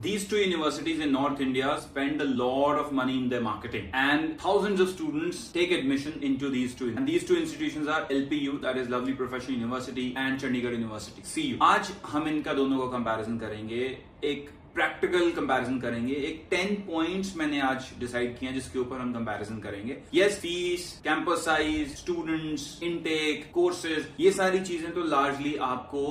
These two universities in North India spend a lot of money in their marketing, and thousands of students take admission into these two. And these two institutions are LPU, that is Lovely Professional University, and Chandigarh University, CU. आज हम इनका दोनों का comparison करेंगे, एक practical comparison करेंगे, एक 10 points मैंने आज डिसाइड किया जिसके ऊपर हम कंपैरिजन करेंगे. Yes, fees, campus size, students, intake, courses, ये सारी चीजें तो लार्जली आपको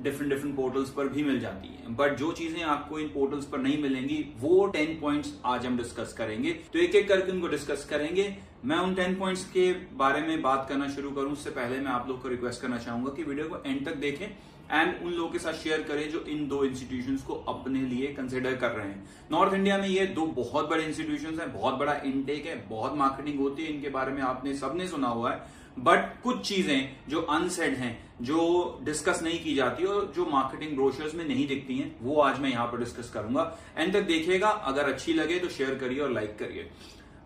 डिफरेंट पोर्टल्स पर भी मिल जाती हैं, बट जो चीजें आपको इन पोर्टल्स पर नहीं मिलेंगी वो 10 पॉइंट्स आज हम डिस्कस करेंगे. तो एक एक करके उनको डिस्कस करेंगे. मैं उन 10 पॉइंट्स के बारे में बात करना शुरू करूं उससे पहले मैं आप लोग को रिक्वेस्ट करना चाहूंगा कि वीडियो को एंड तक देखें एंड उन लोगों के साथ शेयर करें जो इन दो इंस्टीट्यूशंस को अपने लिए कंसिडर कर रहे हैं. नॉर्थ इंडिया में ये दो बहुत बड़े इंस्टीट्यूशंस हैं, बहुत बड़ा इनटेक है, बहुत मार्केटिंग होती है, इनके बारे में आपने सबने सुना हुआ है, बट कुछ चीजें जो अनसेड हैं, जो डिस्कस नहीं की जाती और जो मार्केटिंग ब्रोशर्स में नहीं दिखती हैं, वो आज मैं यहां पर डिस्कस करूंगा. एंड तक देखिएगा, अगर अच्छी लगे तो शेयर करिए और लाइक करिए.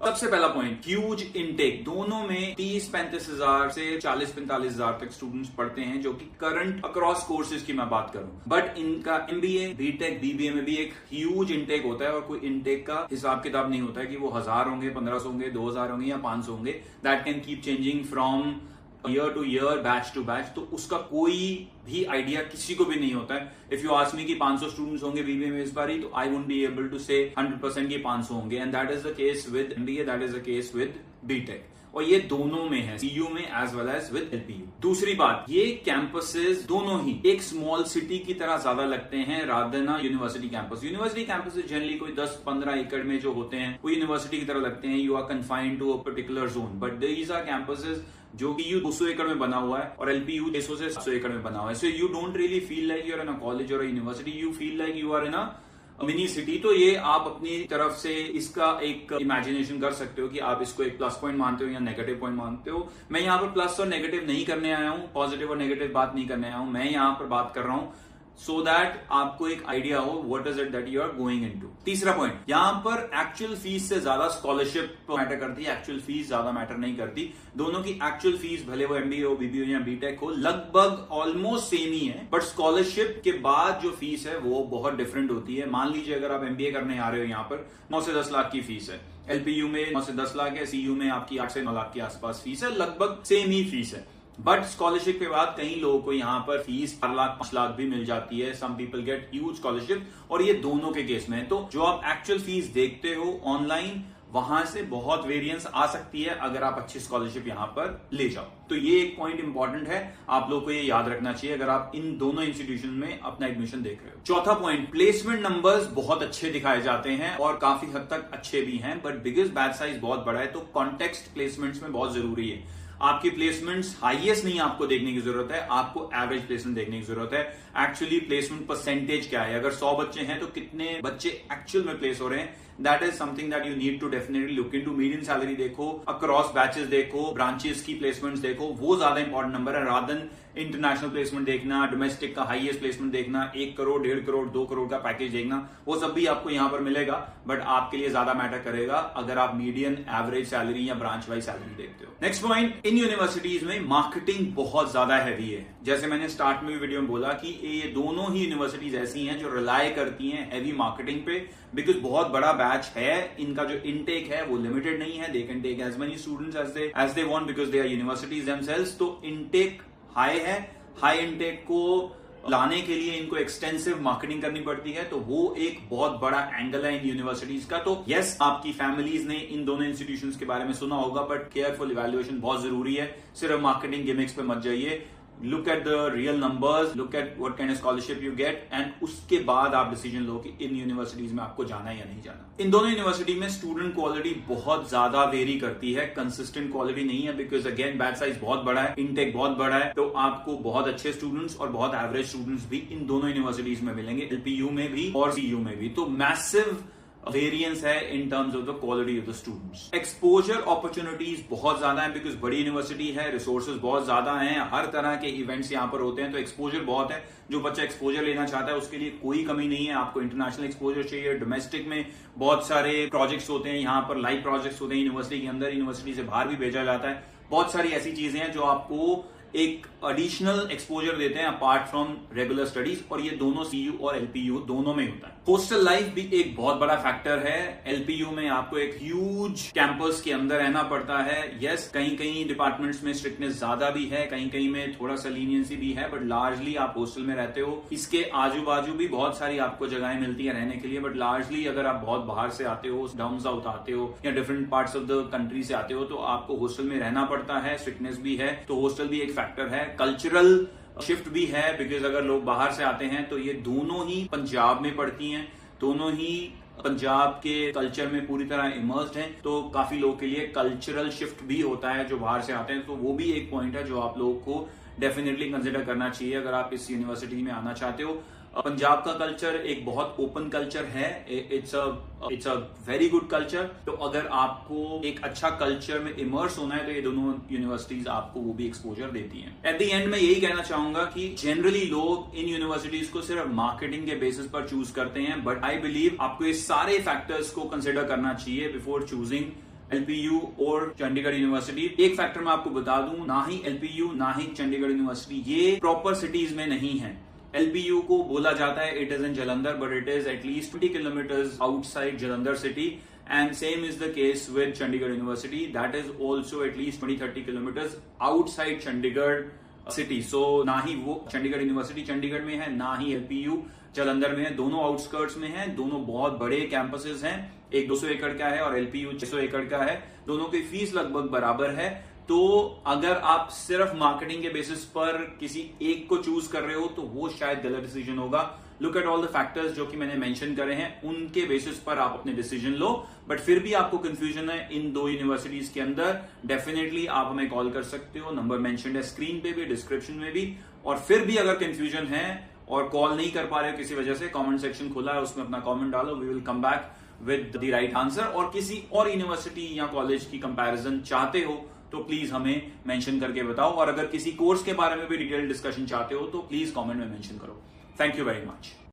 सबसे पहला पॉइंट, ह्यूज इनटेक. दोनों में 30-35 हजार से 40-45 हजार तक स्टूडेंट्स पढ़ते हैं, जो कि करंट अक्रॉस कोर्सेज की मैं बात करूं. बट इनका एमबीए, बीटेक, बीबीए में भी एक ह्यूज इनटेक होता है और कोई इनटेक का हिसाब किताब नहीं होता है कि वो 1000 होंगे, 1500 होंगे, 2000 होंगे या 500 होंगे. That can keep changing from year to year, batch to batch. तो उसका कोई भी आइडिया किसी को भी नहीं होता है. इफ यू आस्क मी कि 500 स्टूडेंट्स होंगे बीबीए में इस बार ही, तो I won't be able to say 100% कि 500 होंगे. And that is the case with MBA, that is the case with BTech. और ये दोनों में है, सीयू में as well as with LPU. दूसरी बात, ये कैंपसेस दोनों ही एक स्मॉल सिटी की तरह ज्यादा लगते हैं rather than university campus. University campuses generally कोई 10-15 एकड़ में जो होते हैं वो यूनिवर्सिटी की तरह लगते हैं. You are confined to a particular zone, but these are campuses जो कि यू 200 एकड़ में बना हुआ है और एलपीयू 600 से 700 एकड़ में बना हुआ है. So you don't really feel like you are in a college और university, you feel like you are in a mini city. तो ये आप अपनी तरफ से इसका एक इमेजिनेशन कर सकते हो कि आप इसको एक प्लस पॉइंट मानते हो या नेगेटिव पॉइंट मानते हो. मैं यहाँ पर प्लस और नेगेटिव नहीं करने आया हूं, पॉजिटिव और नेगेटिव बात नहीं करने आया हूं. मैं यहाँ पर बात कर रहा हूं सो दैट आपको एक आइडिया हो what is it that you are going into. तीसरा पॉइंट, यहां पर एक्चुअल फीस से ज्यादा स्कॉलरशिप मैटर करती है, एक्चुअल फीस ज्यादा मैटर नहीं करती. दोनों की एक्चुअल फीस भले वो एमबीए हो, बीबीए या बीटेक हो, लगभग ऑलमोस्ट सेम ही है, बट स्कॉलरशिप के बाद जो फीस है वो बहुत डिफरेंट होती है. मान लीजिए अगर आप एमबीए करने आ रहे हो, यहाँ पर 9 से 10 लाख की फीस है, एलपीयू में 9 से 10 लाख है, सीयू में आपकी 8 से 9 लाख के आसपास फीस है, लगभग सेम ही फीस है. बट स्कॉलरशिप के बाद कई लोगों को यहाँ पर फीस 4 लाख 5 लाख भी मिल जाती है. Some people get huge scholarship, और ये दोनों के केस में है. तो जो आप एक्चुअल फीस देखते हो ऑनलाइन, वहां से बहुत वेरिएंस आ सकती है अगर आप अच्छी स्कॉलरशिप यहां पर ले जाओ. तो ये एक पॉइंट इंपॉर्टेंट है, आप लोग को ये याद रखना चाहिए अगर आप इन दोनों इंस्टीट्यूशन में अपना एडमिशन देख रहे हो. चौथा पॉइंट, प्लेसमेंट नंबर्स बहुत अच्छे दिखाए जाते हैं और काफी हद तक अच्छे भी हैं, बट बिगेस्ट बैच साइज बहुत बड़ा है. तो कॉन्टेक्स्ट प्लेसमेंट्स में बहुत जरूरी है. आपकी प्लेसमेंट्स हाईएस्ट नहीं आपको देखने की जरूरत है, आपको एवरेज प्लेसमेंट देखने की जरूरत है. एक्चुअली प्लेसमेंट परसेंटेज क्या है, अगर 100 बच्चे हैं तो कितने बच्चे एक्चुअल में प्लेस हो रहे हैं, that is something that you need to definitely look into. Median salary देखो, अक्रॉस बैचेस देखो, ब्रांचेस की प्लेसमेंट्स देखो, वो ज्यादा इंपॉर्टेंट नंबर है रादर देन इंटरनेशनल प्लेसमेंट देखना, डोमेस्टिक का हाईएस्ट प्लेसमेंट देखना, 1 करोड़, 1.5 करोड़, 2 करोड़ का पैकेज देखना. वो सब भी आपको यहां पर मिलेगा, बट आपके लिए ज्यादा मैटर करेगा अगर आप मीडियन, एवरेज सैलरी या ब्रांच वाइज सैलरी देखते हो. नेक्स्ट पॉइंट, इन यूनिवर्सिटीज में मार्केटिंग बहुत ज्यादा हैवी है. जैसे मैंने स्टार्ट में वीडियो में बोला कि ये दोनों ही यूनिवर्सिटीज ऐसी हैं जो रिलाय करती हैं हैवी मार्केटिंग पे, बिकॉज बहुत बड़ा बैच है. इनका जो इनटेक है वो लिमिटेड नहीं है, they can take as many students as they want because they are universities themselves. तो इनटेक हाई है, हाई इनटेक को लाने के लिए इनको एक्सटेंसिव मार्केटिंग करनी पड़ती है. तो वो एक बहुत बड़ा एंगल है इन यूनिवर्सिटीज का. तो यस, आपकी फैमिलीज ने इन दोनों इंस्टीट्यूशंस के बारे में सुना होगा, बट केयरफुल इवैल्यूएशन बहुत जरूरी है. सिर्फ मार्केटिंग गिमिक्स पे मत जाइए. Look at the real numbers, look at what kind of scholarship you get, and उसके बाद आप डिसीजन लो कि इन यूनिवर्सिटीज में आपको जाना है या नहीं जाना. इन दोनों यूनिवर्सिटी में स्टूडेंट क्वालिटी बहुत ज्यादा वेरी करती है, कंसिस्टेंट क्वालिटी नहीं है, बिकॉज अगेन बैच साइज बहुत बड़ा है, इनटेक बहुत बड़ा है. तो आपको बहुत अच्छे स्टूडेंट्स और बहुत एवरेज स्टूडेंट्स भी इन दोनों यूनिवर्सिटीज में मिलेंगे, एलपीयू में भी और सीयू में भी. तो मैसिव वेरिएंस है in terms of the quality of the students. Exposure opportunities बहुत ज्यादा है, बिकॉज बड़ी यूनिवर्सिटी है, रिसोर्सेज बहुत ज्यादा हैं, हर तरह के इवेंट्स यहां पर होते हैं, तो एक्सपोजर बहुत है. जो बच्चा एक्सपोजर लेना चाहता है उसके लिए कोई कमी नहीं है. आपको इंटरनेशनल एक्सपोजर चाहिए, डोमेस्टिक में बहुत सारे प्रोजेक्ट्स होते हैं, यहाँ पर लाइव प्रोजेक्ट्स होते हैं यूनिवर्सिटी के अंदर, यूनिवर्सिटी से बाहर भी भेजा जाता है. बहुत सारी ऐसी चीजें हैं जो आपको एक एडिशनल एक्सपोजर देते हैं अपार्ट फ्रॉम रेगुलर स्टडीज, और ये दोनों सीयू और एलपीयू दोनों में होता है। हॉस्टल लाइफ भी एक बहुत बड़ा फैक्टर है। एलपीयू में आपको एक ह्यूज कैंपस के अंदर रहना पड़ता है। यस, कहीं कहीं डिपार्टमेंट्स में स्ट्रिक्टनेस ज्यादा भी है, कहीं कहीं में थोड़ा सा लीनियंसी भी है, बट लार्जली आप हॉस्टल में रहते हो। इसके आजू बाजू भी बहुत सारी आपको जगहें मिलती है रहने के लिए, बट लार्जली अगर आप बहुत बाहर से आते हो, डाउन साउथ आते हो या different parts of the country से आते हो, तो आपको हॉस्टल में रहना पड़ता है। स्ट्रिक्टनेस भी है, तो हॉस्टल भी एक फैक्टर है। कल्चरल शिफ्ट भी है, बिकॉज अगर लोग बाहर से आते हैं तो ये दोनों ही पंजाब में पढ़ती हैं, दोनों ही पंजाब के कल्चर में पूरी तरह इमर्स्ड हैं, तो काफी लोगों के लिए कल्चरल शिफ्ट भी होता है जो बाहर से आते हैं। तो वो भी एक पॉइंट है जो आप लोगों को डेफिनेटली कंसिडर करना चाहिए अगर आप इस यूनिवर्सिटी में आना चाहते हो। पंजाब का कल्चर एक बहुत ओपन कल्चर है, it's a very good culture. तो अगर आपको एक अच्छा कल्चर में इमर्स होना है तो ये दोनों यूनिवर्सिटीज आपको वो भी एक्सपोजर देती हैं। एट द एंड मैं यही कहना चाहूंगा कि जनरली लोग इन यूनिवर्सिटीज को सिर्फ मार्केटिंग के बेसिस पर चूज करते हैं, बट आई बिलीव आपको ये सारे फैक्टर्स को कंसिडर करना चाहिए बिफोर चूजिंग एलपीयू और चंडीगढ़ यूनिवर्सिटी। एक फैक्टर मैं आपको बता दूं, ना ही एलपीयू ना ही चंडीगढ़ यूनिवर्सिटी ये प्रॉपर सिटीज में नहीं है। एलपीयू को बोला जाता है it is in Jalandhar, but it is at least 20 kilometres outside Jalandhar city, and same is the case with Chandigarh university, that is also at least 20-30 kilometres outside Chandigarh city. So ना ही वो चंडीगढ़ यूनिवर्सिटी चंडीगढ़ में है, ना ही एलपीयू जलंधर में है, दोनों आउटस्कर्ट्स में है। दोनों बहुत बड़े कैंपसेस हैं, एक 200 एकड़ का है और एलपीयू 600 एकड़ का है। दोनों की फीस लगभग बराबर है। तो अगर आप सिर्फ मार्केटिंग के बेसिस पर किसी एक को चूज कर रहे हो तो वो शायद गलत डिसीजन होगा। Look at all the factors जो कि मैंने मेंशन करे हैं, उनके बेसिस पर आप अपने डिसीजन लो। बट फिर भी आपको कंफ्यूजन है इन दो यूनिवर्सिटीज के अंदर, डेफिनेटली आप हमें कॉल कर सकते हो, नंबर मेंशन्ड है स्क्रीन पे भी, डिस्क्रिप्शन में भी। और फिर भी अगर कंफ्यूजन है और कॉल नहीं कर पा रहे हो किसी वजह से, कमेंट सेक्शन खुला है, उसमें अपना कमेंट डालो, we will come back with the right answer. और किसी और यूनिवर्सिटी या कॉलेज की कंपैरिजन चाहते हो तो प्लीज हमें मेंशन करके बताओ, और अगर किसी कोर्स के बारे में भी डिटेल डिस्कशन चाहते हो तो प्लीज कमेंट में मेंशन करो। Thank you very much.